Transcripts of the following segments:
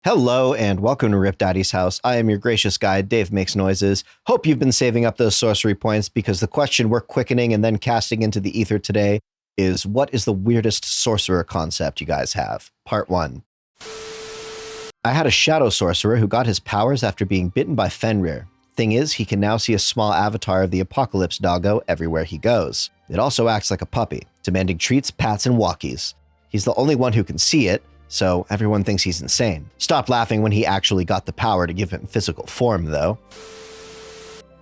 Hello and welcome to Rip Daddy's house. I am your gracious guide, Dave Makes Noises. Hope you've been saving up those sorcery points because the question we're quickening and then casting into the ether today is, what is the weirdest sorcerer concept you guys have? Part 1. I had a shadow sorcerer who got his powers after being bitten by Fenrir. Thing is, he can now see a small avatar of the apocalypse doggo everywhere he goes. It also acts like a puppy, demanding treats, pats, and walkies. He's the only one who can see it, so everyone thinks he's insane. Stopped laughing when he actually got the power to give him physical form, though.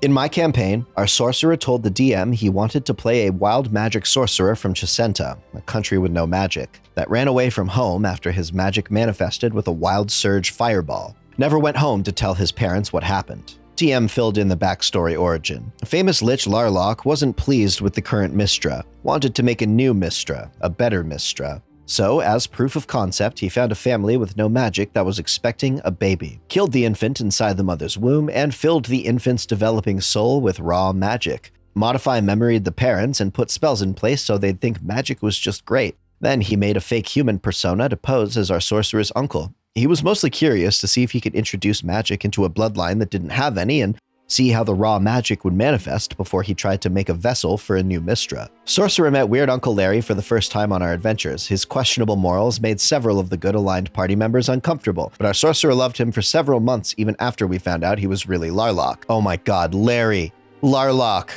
In my campaign, our sorcerer told the DM he wanted to play a wild magic sorcerer from Chesenta, a country with no magic, that ran away from home after his magic manifested with a wild surge fireball. Never went home to tell his parents what happened. DM filled in the backstory origin. A famous lich Larlock wasn't pleased with the current Mistra, wanted to make a new Mistra, a better Mistra. So, as proof of concept, he found a family with no magic that was expecting a baby, killed the infant inside the mother's womb, and filled the infant's developing soul with raw magic. Modify memoried the parents and put spells in place so they'd think magic was just great. Then he made a fake human persona to pose as our sorcerer's uncle. He was mostly curious to see if he could introduce magic into a bloodline that didn't have any and see how the raw magic would manifest before he tried to make a vessel for a new Mistra. Sorcerer met weird Uncle Larry for the first time on our adventures. His questionable morals made several of the good-aligned party members uncomfortable, but our sorcerer loved him for several months even after we found out he was really Larlock. Oh my god, Larry. Larlock.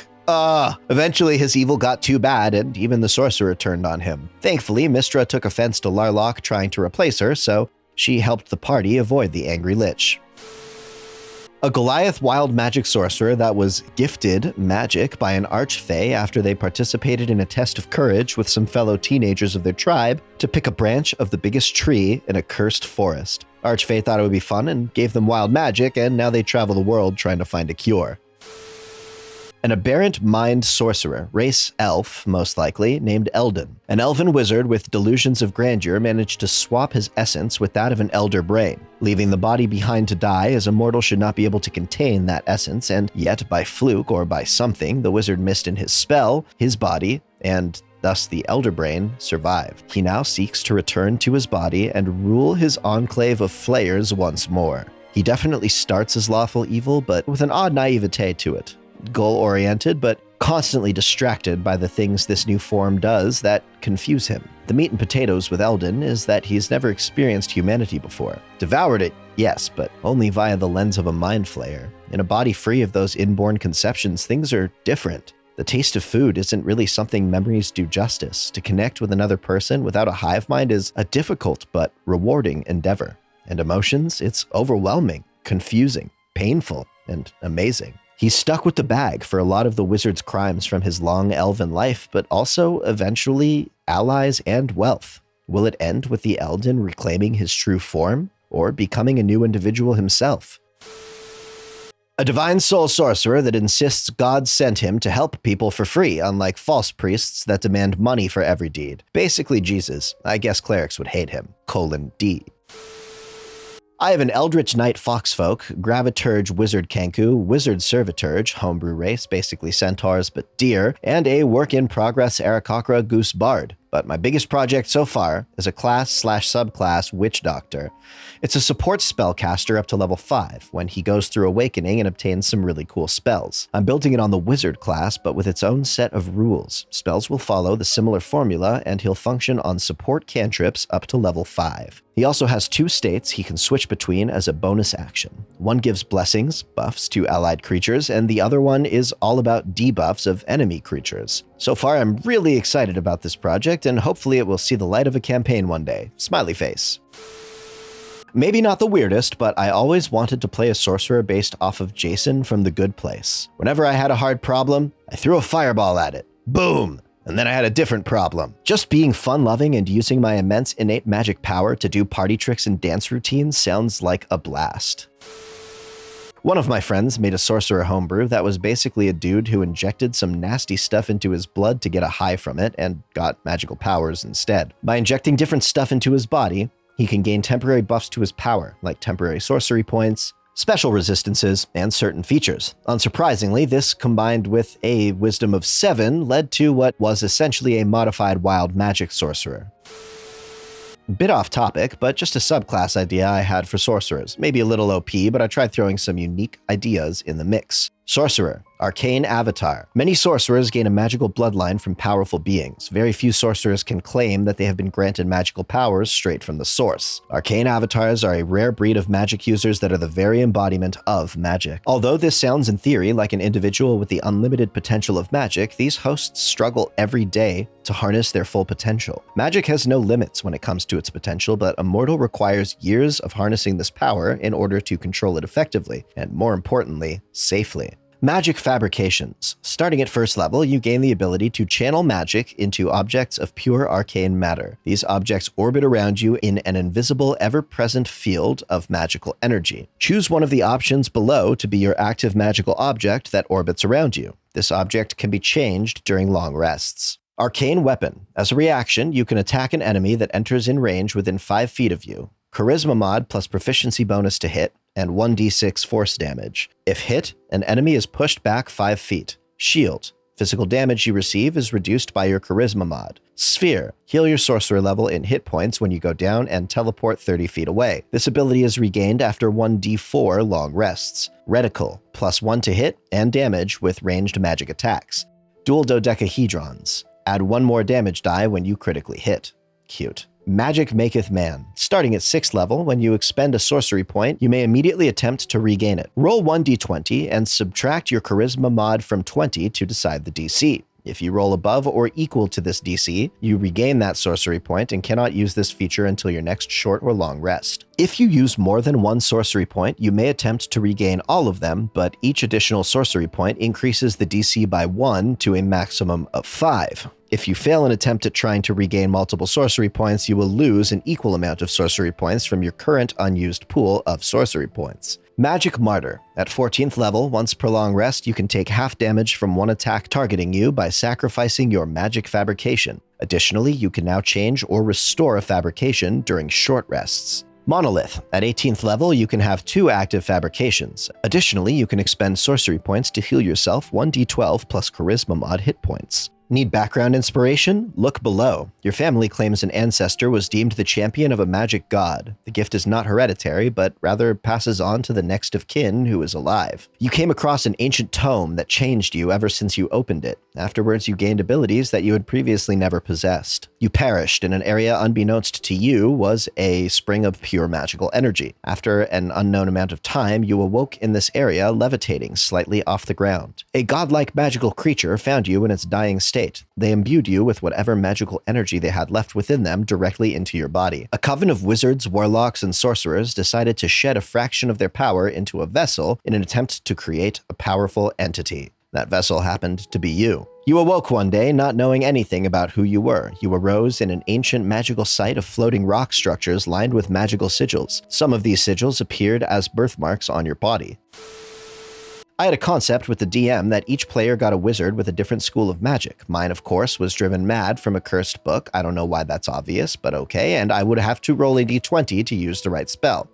Eventually his evil got too bad and even the sorcerer turned on him. Thankfully, Mistra took offense to Larlock trying to replace her, so she helped the party avoid the angry lich. A Goliath wild magic sorcerer that was gifted magic by an archfey after they participated in a test of courage with some fellow teenagers of their tribe to pick a branch of the biggest tree in a cursed forest. Archfey thought it would be fun and gave them wild magic, and now they travel the world trying to find a cure. An aberrant mind sorcerer, race elf, most likely, named Eldon. An elven wizard with delusions of grandeur managed to swap his essence with that of an elder brain, leaving the body behind to die as a mortal should not be able to contain that essence, and yet by fluke or by something the wizard missed in his spell, his body, and thus the elder brain, survived. He now seeks to return to his body and rule his enclave of flayers once more. He definitely starts as lawful evil, but with an odd naivete to it. Goal-oriented, but constantly distracted by the things this new form does that confuse him. The meat and potatoes with Eldon is that he's never experienced humanity before. Devoured it, yes, but only via the lens of a mind flayer. In a body free of those inborn conceptions, things are different. The taste of food isn't really something memories do justice. To connect with another person without a hive mind is a difficult but rewarding endeavor. And emotions, it's overwhelming, confusing, painful, and amazing. He's stuck with the bag for a lot of the wizard's crimes from his long elven life, but also, eventually, allies and wealth. Will it end with the Eldon reclaiming his true form, or becoming a new individual himself? A divine soul sorcerer that insists God sent him to help people for free, unlike false priests that demand money for every deed. Basically Jesus. I guess clerics would hate him. :D. I have an Eldritch Knight Foxfolk, Graviturge Wizard Kenku, Wizard Serviturge, homebrew race, basically centaurs but deer, and a work-in-progress Aarakocra Goose Bard. But my biggest project so far is a class/subclass Witch Doctor. It's a support spellcaster up to level 5, when he goes through Awakening and obtains some really cool spells. I'm building it on the Wizard class, but with its own set of rules. Spells will follow the similar formula, and he'll function on support cantrips up to level 5. He also has 2 states he can switch between as a bonus action. One gives blessings, buffs to allied creatures, and the other one is all about debuffs of enemy creatures. So far, I'm really excited about this project, and hopefully it will see the light of a campaign one day. Smiley face. Maybe not the weirdest, but I always wanted to play a sorcerer based off of Jason from The Good Place. Whenever I had a hard problem, I threw a fireball at it. Boom! And then I had a different problem. Just being fun-loving and using my immense innate magic power to do party tricks and dance routines sounds like a blast. One of my friends made a sorcerer homebrew that was basically a dude who injected some nasty stuff into his blood to get a high from it and got magical powers instead. By injecting different stuff into his body, he can gain temporary buffs to his power, like temporary sorcery points, special resistances, and certain features. Unsurprisingly, this combined with a wisdom of 7 led to what was essentially a modified wild magic sorcerer. Bit off topic, but just a subclass idea I had for sorcerers. Maybe a little OP, but I tried throwing some unique ideas in the mix. Sorcerer, Arcane avatar. Many sorcerers gain a magical bloodline from powerful beings. Very few sorcerers can claim that they have been granted magical powers straight from the source. Arcane avatars are a rare breed of magic users that are the very embodiment of magic. Although this sounds in theory like an individual with the unlimited potential of magic, these hosts struggle every day to harness their full potential. Magic has no limits when it comes to its potential, but a mortal requires years of harnessing this power in order to control it effectively, and more importantly, safely. Magic fabrications. Starting at first level, you gain the ability to channel magic into objects of pure arcane matter. These objects orbit around you in an invisible, ever-present field of magical energy. Choose one of the options below to be your active magical object that orbits around you. This object can be changed during long rests. Arcane weapon. As a reaction, you can attack an enemy that enters in range within 5 feet of you. Charisma mod plus proficiency bonus to hit, and 1d6 force damage. If hit, an enemy is pushed back 5 feet. Shield. Physical damage you receive is reduced by your charisma mod. Sphere. Heal your sorcerer level in hit points when you go down and teleport 30 feet away. This ability is regained after 1d4 long rests. Reticle. Plus 1 to hit and damage with ranged magic attacks. Dual dodecahedrons. Add 1 more damage die when you critically hit. Cute. Magic maketh man. Starting at 6th level, when you expend a sorcery point, you may immediately attempt to regain it. Roll 1d20 and subtract your charisma mod from 20 to decide the DC. If you roll above or equal to this DC, you regain that sorcery point and cannot use this feature until your next short or long rest. If you use more than 1 sorcery point, you may attempt to regain all of them, but each additional sorcery point increases the DC by 1 to a maximum of 5. If you fail an attempt at trying to regain multiple sorcery points, you will lose an equal amount of sorcery points from your current unused pool of sorcery points. Magic Martyr. At 14th level, once per long rest, you can take half damage from one attack targeting you by sacrificing your magic fabrication. Additionally, you can now change or restore a fabrication during short rests. Monolith. At 18th level, you can have 2 active fabrications. Additionally, you can expend sorcery points to heal yourself 1d12 plus charisma mod hit points. Need background inspiration? Look below. Your family claims an ancestor was deemed the champion of a magic god. The gift is not hereditary, but rather passes on to the next of kin who is alive. You came across an ancient tome that changed you ever since you opened it. Afterwards, you gained abilities that you had previously never possessed. You perished in an area unbeknownst to you was a spring of pure magical energy. After an unknown amount of time, you awoke in this area, levitating slightly off the ground. A godlike magical creature found you in its dying state. They imbued you with whatever magical energy they had left within them directly into your body. A coven of wizards, warlocks, and sorcerers decided to shed a fraction of their power into a vessel in an attempt to create a powerful entity. That vessel happened to be you. You awoke one day not knowing anything about who you were. You arose in an ancient magical site of floating rock structures lined with magical sigils. Some of these sigils appeared as birthmarks on your body. I had a concept with the DM that each player got a wizard with a different school of magic. Mine, of course, was driven mad from a cursed book. I don't know why that's obvious, but okay, and I would have to roll a d20 to use the right spell.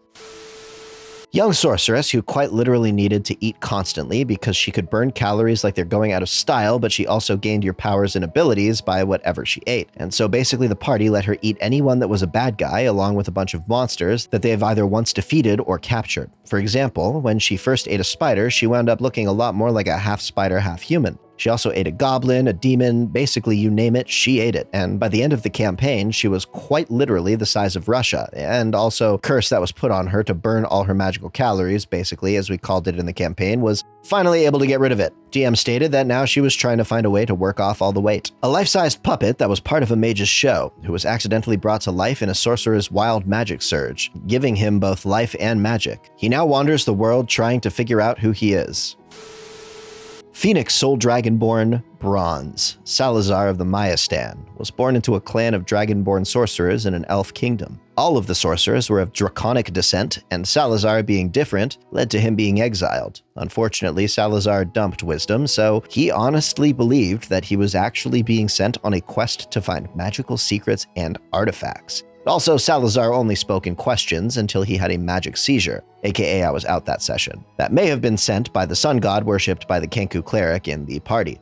Young sorceress who quite literally needed to eat constantly because she could burn calories like they're going out of style, but she also gained your powers and abilities by whatever she ate. And so basically the party let her eat anyone that was a bad guy along with a bunch of monsters that they have either once defeated or captured. For example, when she first ate a spider, she wound up looking a lot more like a half spider, half human. She also ate a goblin, a demon, basically you name it, she ate it. And by the end of the campaign, she was quite literally the size of Russia, and also curse that was put on her to burn all her magical calories, basically, as we called it in the campaign, was finally able to get rid of it. GM stated that now she was trying to find a way to work off all the weight. A life-sized puppet that was part of a mage's show, who was accidentally brought to life in a sorcerer's wild magic surge, giving him both life and magic. He now wanders the world trying to figure out who he is. Phoenix Soul Dragonborn Bronze. Salazar of the Mayastan was born into a clan of dragonborn sorcerers in an elf kingdom. All of the sorcerers were of draconic descent, and Salazar being different led to him being exiled. Unfortunately, Salazar dumped wisdom, so he honestly believed that he was actually being sent on a quest to find magical secrets and artifacts. Also, Salazar only spoke in questions until he had a magic seizure, aka I was out that session. That may have been sent by the sun god worshipped by the Kenku cleric in the party.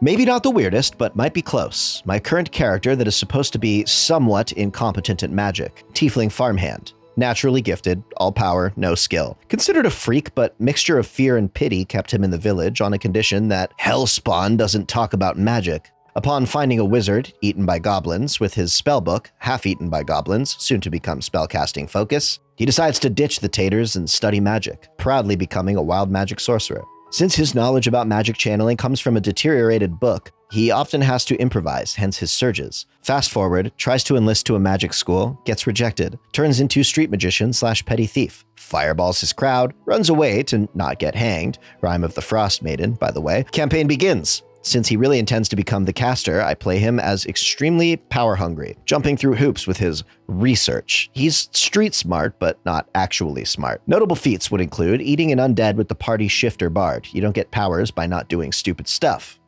Maybe not the weirdest, but might be close. My current character that is supposed to be somewhat incompetent at magic. Tiefling farmhand. Naturally gifted, all power, no skill. Considered a freak, but mixture of fear and pity kept him in the village on a condition that Hellspawn doesn't talk about magic. Upon finding a wizard, eaten by goblins, with his spellbook, half-eaten by goblins, soon to become spellcasting focus, he decides to ditch the taters and study magic, proudly becoming a wild magic sorcerer. Since his knowledge about magic channeling comes from a deteriorated book, he often has to improvise, hence his surges. Fast forward, tries to enlist to a magic school, gets rejected, turns into street magician / petty thief, fireballs his crowd, runs away to not get hanged, rhyme of the Frost Maiden, by the way. Campaign begins. Since he really intends to become the caster, I play him as extremely power-hungry, jumping through hoops with his research. He's street smart, but not actually smart. Notable feats would include eating an undead with the party shifter bard. You don't get powers by not doing stupid stuff.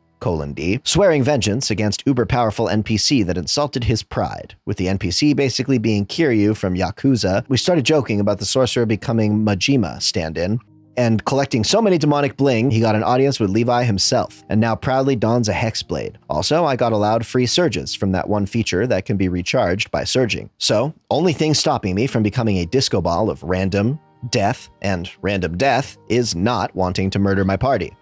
D. Swearing vengeance against uber-powerful NPC that insulted his pride. With the NPC basically being Kiryu from Yakuza, we started joking about the sorcerer becoming Majima stand-in, and collecting so many demonic bling, he got an audience with Levi himself, and now proudly dons a hex blade. Also, I got allowed free surges from that one feature that can be recharged by surging. So, only thing stopping me from becoming a disco ball of random death is not wanting to murder my party.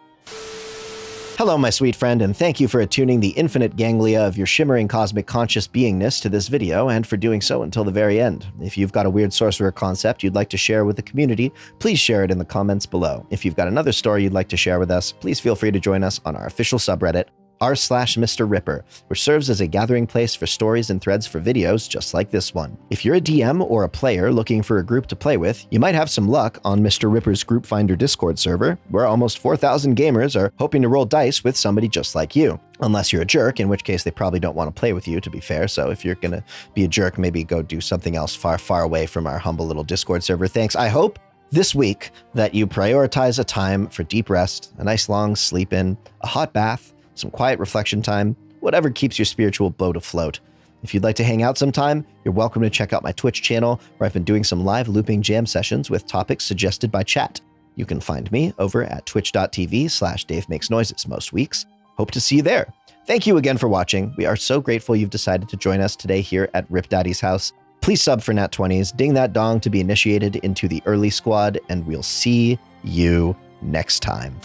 Hello, my sweet friend, and thank you for attuning the infinite ganglia of your shimmering cosmic conscious beingness to this video, and for doing so until the very end. If you've got a weird sorcerer concept you'd like to share with the community, please share it in the comments below. If you've got another story you'd like to share with us, please feel free to join us on our official subreddit, r/MrRipper, which serves as a gathering place for stories and threads for videos just like this one. If you're a DM or a player looking for a group to play with, you might have some luck on MrRipper's Group Finder Discord server, where almost 4,000 gamers are hoping to roll dice with somebody just like you. Unless you're a jerk, in which case they probably don't want to play with you, to be fair. So if you're going to be a jerk, maybe go do something else far, far away from our humble little Discord server. Thanks. I hope this week that you prioritize a time for deep rest, a nice long sleep in, a hot bath, some quiet reflection time, whatever keeps your spiritual boat afloat. If you'd like to hang out sometime, you're welcome to check out my Twitch channel, where I've been doing some live looping jam sessions with topics suggested by chat. You can find me over at twitch.tv/DaveMakesNoises most weeks. Hope to see you there. Thank you again for watching. We are so grateful you've decided to join us today here at Rip Daddy's house. Please sub for Nat 20s, ding that dong to be initiated into the early squad, and we'll see you next time.